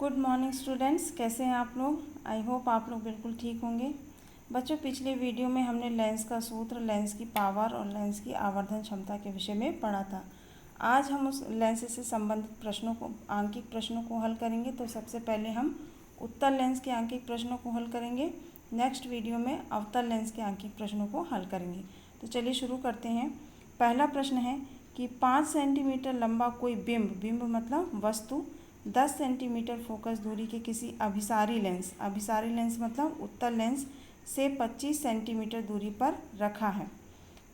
Good morning students, कैसे हैं आप लोग। आई होप आप लोग बिल्कुल ठीक होंगे। बच्चों, पिछले वीडियो में हमने लेंस का सूत्र, लेंस की पावर और लेंस की आवर्धन क्षमता के विषय में पढ़ा था। आज हम उस लेंस से संबंधित प्रश्नों को, आंकिक प्रश्नों को हल करेंगे। तो सबसे पहले हम उत्तल लेंस के आंकिक प्रश्नों को हल करेंगे। नेक्स्ट वीडियो में अवतल लेंस के आंकिक प्रश्नों को हल करेंगे। तो चलिए शुरू करते हैं। पहला प्रश्न है कि 5 सेंटीमीटर लंबा कोई बिंब मतलब वस्तु 10 सेंटीमीटर फोकस दूरी के किसी अभिसारी लेंस मतलब उत्तल लेंस से 25 सेंटीमीटर दूरी पर रखा है।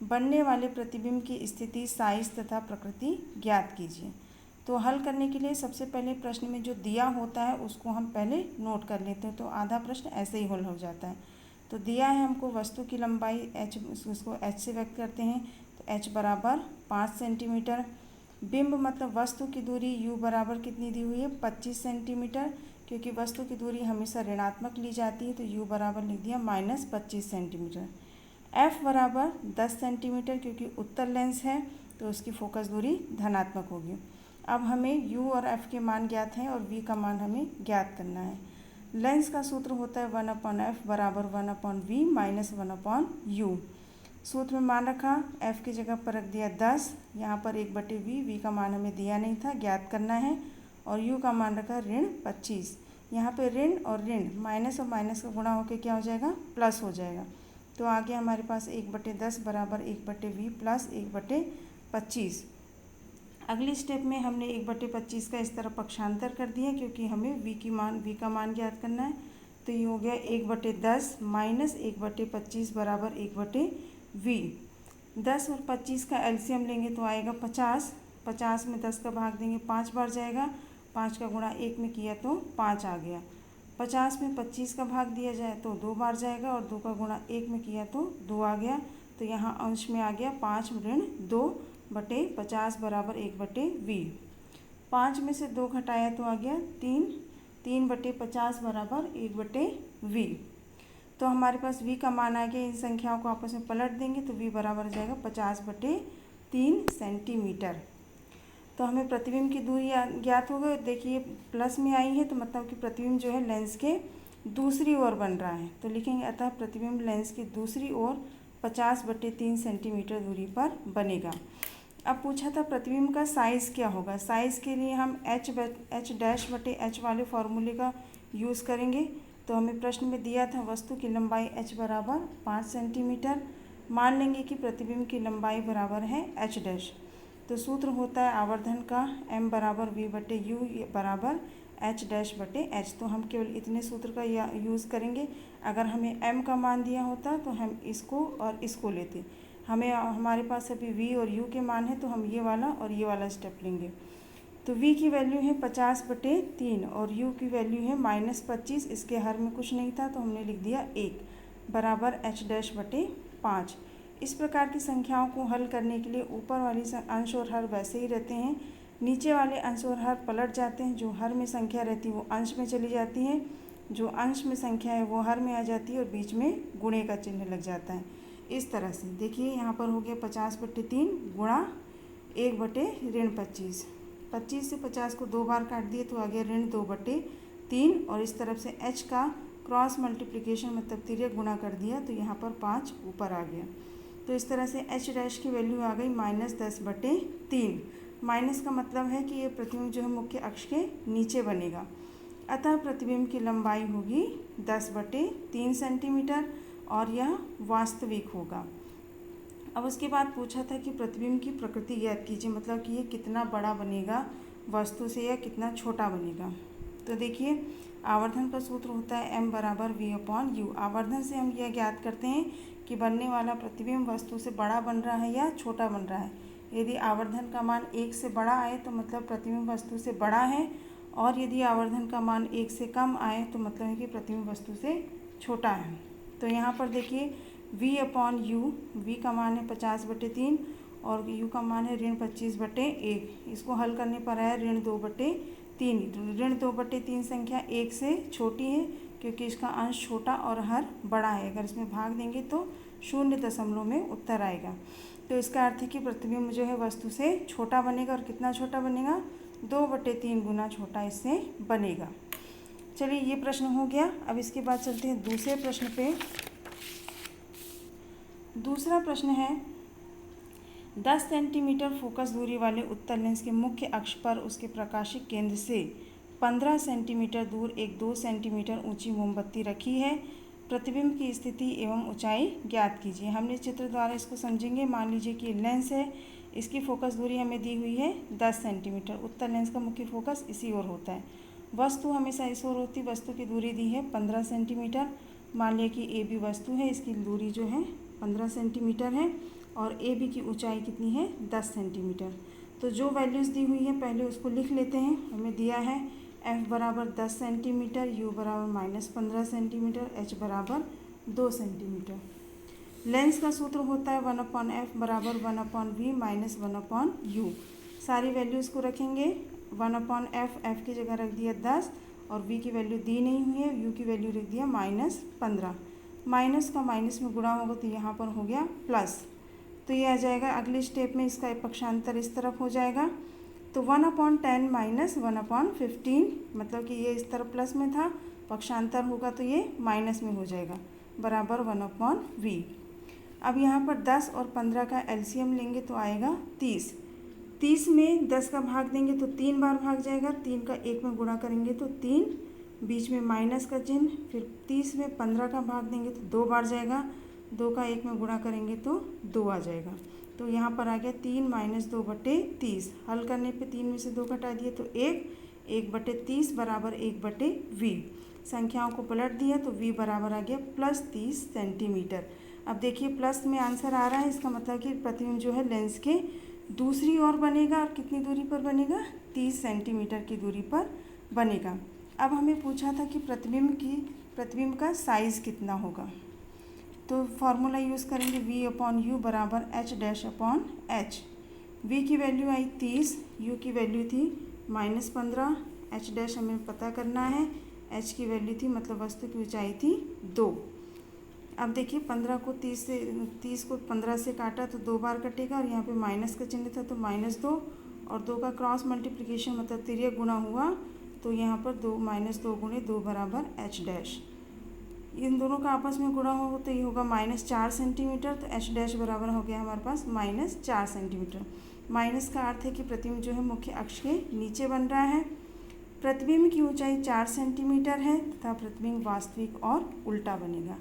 बनने वाले प्रतिबिंब की स्थिति, साइज तथा प्रकृति ज्ञात कीजिए। तो हल करने के लिए सबसे पहले प्रश्न में जो दिया होता है उसको हम पहले नोट कर लेते हैं, तो आधा प्रश्न ऐसे ही हल हो जाता है। तो दिया है हमको वस्तु की लंबाई h, उसको h से व्यक्त करते हैं। तो h बराबर 5 सेंटीमीटर। बिंब मतलब वस्तु की दूरी u बराबर कितनी दी हुई है, 25 सेंटीमीटर। क्योंकि वस्तु की दूरी हमेशा ऋणात्मक ली जाती है तो u बराबर लिख दिया -25 सेंटीमीटर। f बराबर 10 सेंटीमीटर, क्योंकि उत्तल लेंस है तो उसकी फोकस दूरी धनात्मक होगी। अब हमें u और f के मान ज्ञात हैं और v का मान हमें ज्ञात करना है। लेंस का सूत्र होता है 1/f बराबर 1/v माइनस 1/u। सूत्र में मान रखा, f की जगह पर रख दिया 10, यहाँ पर 1/v, v का मान हमें दिया नहीं था, ज्ञात करना है। और u का मान रखा ऋण 25। यहाँ पे ऋण और ऋण, माइनस और माइनस का गुणा होकर क्या हो जाएगा, प्लस हो जाएगा। तो आगे हमारे पास 1/10 बराबर 1/v प्लस 1/25। अगली स्टेप में हमने 1/25 का इस तरह पक्षांतर कर दिया, क्योंकि हमें v का मान ज्ञात करना है। तो ये हो गया 1/10 माइनस 1/25 बराबर 1/v। 10 और 25 का एलसीएम लेंगे तो आएगा 50। 50 में 10 का भाग देंगे 5 बार जाएगा, 5 का गुणा 1 में किया तो 5 आ गया। 50 में 25 का भाग दिया जाए तो 2 बार जाएगा और 2 का गुणा 1 में किया तो 2 आ गया। तो यहाँ अंश में आ गया 5 ऋण 2/50 बराबर 1/v। 5 में से 2 घटाया तो आ गया 3। 3/50 बराबर 1/v। तो हमारे पास v का मान आ गया। इन संख्याओं को आपस में पलट देंगे तो v बराबर हो जाएगा 50/3 सेंटीमीटर। तो हमें प्रतिबिंब की दूरी ज्ञात हो गई। देखिए प्लस में आई है तो मतलब कि प्रतिबिंब जो है लेंस के दूसरी ओर बन रहा है। तो लिखेंगे अतः प्रतिबिंब लेंस की दूसरी ओर 50/3 सेंटीमीटर दूरी पर बनेगा। अब पूछा था प्रतिबिंब का साइज़ क्या होगा। साइज़ के लिए हम h' वाले फॉर्मूले का यूज़ करेंगे। तो हमें प्रश्न में दिया था वस्तु की लंबाई h बराबर 5 सेंटीमीटर। मान लेंगे कि प्रतिबिंब की लंबाई बराबर है h'। तो सूत्र होता है आवर्धन का m बराबर v/u बराबर h'/h। तो हम केवल इतने सूत्र का यूज़ करेंगे। अगर हमें m का मान दिया होता तो हम इसको और इसको लेते। हमारे पास अभी v और u के मान है तो हम ये वाला और ये वाला स्टेप लेंगे। तो v की वैल्यू है 50/3 और u की वैल्यू है -25। इसके हर में कुछ नहीं था तो हमने लिख दिया 1 बराबर h'/5। इस प्रकार की संख्याओं को हल करने के लिए ऊपर वाली अंश और हर वैसे ही रहते हैं, नीचे वाले अंश और हर पलट जाते हैं। जो हर में संख्या रहती है वो अंश में चली जाती है, जो अंश में संख्या है वो हर में आ जाती है और बीच में गुणे का चिन्ह लग जाता है। इस तरह से देखिए यहाँ पर हो गया 50/3 गुणा 1/25। 25 से 50 को 2 बार काट दिए तो आ गया ऋण 2/3 और इस तरफ से h का क्रॉस मल्टीप्लिकेशन मतलब तिर्यक गुणा कर दिया तो यहाँ पर 5 ऊपर आ गया। तो इस तरह से h' की वैल्यू आ गई -10/3। माइनस का मतलब है कि ये प्रतिबिंब जो है मुख्य अक्ष के नीचे बनेगा। अतः प्रतिबिंब की लंबाई होगी 10/3 सेंटीमीटर और यह वास्तविक होगा। अब उसके बाद पूछा था कि प्रतिबिंब की प्रकृति ज्ञात कीजिए, मतलब कि ये कितना बड़ा बनेगा वस्तु से या कितना छोटा बनेगा। तो देखिए आवर्धन का सूत्र होता है m बराबर v/u। आवर्धन से हम यह ज्ञात करते हैं कि बनने वाला प्रतिबिंब वस्तु से बड़ा बन रहा है या छोटा बन रहा है। यदि आवर्धन का मान 1 से बड़ा आए तो मतलब प्रतिबिंब वस्तु से बड़ा है, और यदि आवर्धन का मान 1 से कम आए तो मतलब है कि प्रतिबिंब वस्तु से छोटा है। तो यहाँ पर देखिए v/u, v का मान है 50/3 और u का मान है ऋण 25/1। इसको हल करने पर आया ऋण 2/3। ऋण 2/3 संख्या 1 से छोटी है क्योंकि इसका अंश छोटा और हर बड़ा है। अगर इसमें भाग देंगे तो 0 में उत्तर आएगा। तो इसका अर्थ है कि प्रतिबिंब जो है वस्तु से छोटा बनेगा। और कितना छोटा बनेगा, 2/3 गुना छोटा इससे बनेगा। चलिए ये प्रश्न हो गया। अब इसके बाद चलते हैं दूसरे प्रश्न पे। दूसरा प्रश्न है 10 सेंटीमीटर फोकस दूरी वाले उत्तल लेंस के मुख्य अक्ष पर उसके प्रकाशिक केंद्र से 15 सेंटीमीटर दूर एक 2 सेंटीमीटर ऊंची मोमबत्ती रखी है। प्रतिबिंब की स्थिति एवं ऊंचाई ज्ञात कीजिए। हमने चित्र द्वारा इसको समझेंगे। मान लीजिए कि लेंस है, इसकी फोकस दूरी हमें दी हुई है 10 सेंटीमीटर। उत्तल लेंस का मुख्य फोकस इसी ओर होता है। वस्तु हमेशा इस ओर होती है। वस्तु की दूरी दी है 15 सेंटीमीटर। मान लिया कि ए बी वस्तु है, इसकी दूरी जो है 15 सेंटीमीटर है और ए बी की ऊंचाई कितनी है 10 सेंटीमीटर। तो जो वैल्यूज़ दी हुई है पहले उसको लिख लेते हैं। हमें दिया है एफ बराबर 10 सेंटीमीटर, यू बराबर -15 सेंटीमीटर, एच बराबर 2 सेंटीमीटर। लेंस का सूत्र होता है 1/f बराबर 1/v माइनस 1/u। सारी वैल्यूज़ को रखेंगे। 1/f, एफ की जगह रख दिया 10 और v की वैल्यू दी नहीं हुई है, u की वैल्यू रख दिया -15। माइनस का माइनस में गुणा होगा तो यहाँ पर हो गया प्लस। तो ये आ जाएगा। अगले स्टेप में इसका पक्षांतर इस तरफ हो जाएगा। तो 1/10 माइनस 1/15, मतलब कि ये इस तरफ प्लस में था, पक्षांतर होगा तो ये माइनस में हो जाएगा, बराबर 1/v। अब यहाँ पर 10 और 15 का एलसीएम लेंगे तो आएगा 30। 30 में 10 का भाग देंगे तो 3 बार भाग जाएगा। 3 का 1 में गुणा करेंगे तो 3, बीच में माइनस का चिन्ह। फिर 30 में 15 का भाग देंगे तो 2 बार जाएगा। 2 का 1 में गुणा करेंगे तो 2 आ जाएगा। तो यहाँ पर आ गया 3 - 2/30। हल करने पे 3 में से 2 घटा दिए तो 1/30 बराबर 1/v। संख्याओं को पलट दिया तो v बराबर आ गया +30 सेंटीमीटर। अब देखिए प्लस में आंसर आ रहा है, इसका मतलब कि प्रतिबिंब जो है लेंस के दूसरी ओर बनेगा। और कितनी दूरी पर बनेगा? 30 सेंटीमीटर की दूरी पर बनेगा। अब हमें पूछा था कि प्रतिबिंब का साइज़ कितना होगा। तो फार्मूला यूज़ करेंगे v/u बराबर h'/h। v की वैल्यू आई 30, u की वैल्यू थी -15, h' हमें पता करना है, h की वैल्यू थी, मतलब वस्तु की ऊंचाई थी 2। अब देखिए 30 को 15 से काटा तो 2 बार कटेगा और यहाँ पे माइनस का चिन्ह था तो -2 और 2 का क्रॉस मल्टीप्लिकेशन मतलब तिर्यक गुणा हुआ तो यहाँ पर 2 -2 गुणे 2 बराबर h'। इन दोनों का आपस में गुणा हो तो ये होगा -4 सेंटीमीटर। तो h' बराबर हो गया हमारे पास -4 सेंटीमीटर। माइनस का अर्थ है कि प्रतिबिंब जो है मुख्य अक्ष के नीचे बन रहा है। प्रतिबिंब की ऊंचाई 4 सेंटीमीटर है तथा प्रतिबिंब वास्तविक और उल्टा बनेगा।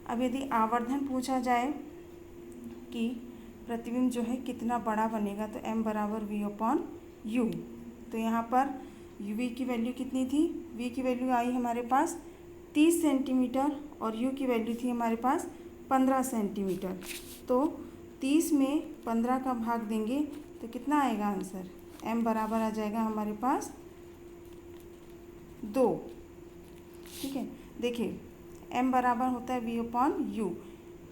अब यदि आवर्धन पूछा जाए कि प्रतिबिंब जो है कितना बड़ा बनेगा तो m बराबर v/u। तो यहाँ पर v की वैल्यू कितनी थी? v की वैल्यू आई हमारे पास 30 सेंटीमीटर और u की वैल्यू थी हमारे पास 15 सेंटीमीटर। तो 30 में 15 का भाग देंगे तो कितना आएगा आंसर? m बराबर आ जाएगा हमारे पास 2। ठीक है, देखिए m बराबर होता है v/u।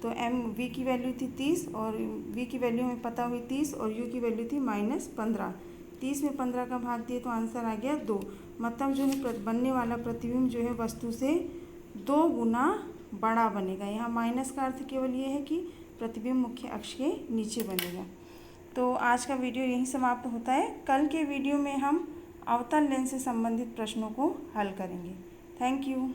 तो v की वैल्यू थी 30 और v की वैल्यू हमें पता हुई 30 और u की वैल्यू थी -15। 30 में 15 का भाग दिए तो आंसर आ गया 2। मतलब जो है बनने वाला प्रतिबिंब जो है वस्तु से 2 गुना बड़ा बनेगा। यहाँ माइनस का अर्थ केवल ये है कि प्रतिबिंब मुख्य अक्ष के नीचे बनेगा। तो आज का वीडियो यहीं समाप्त होता है। कल के वीडियो में हम अवतल लेंस से संबंधित प्रश्नों को हल करेंगे। Thank you.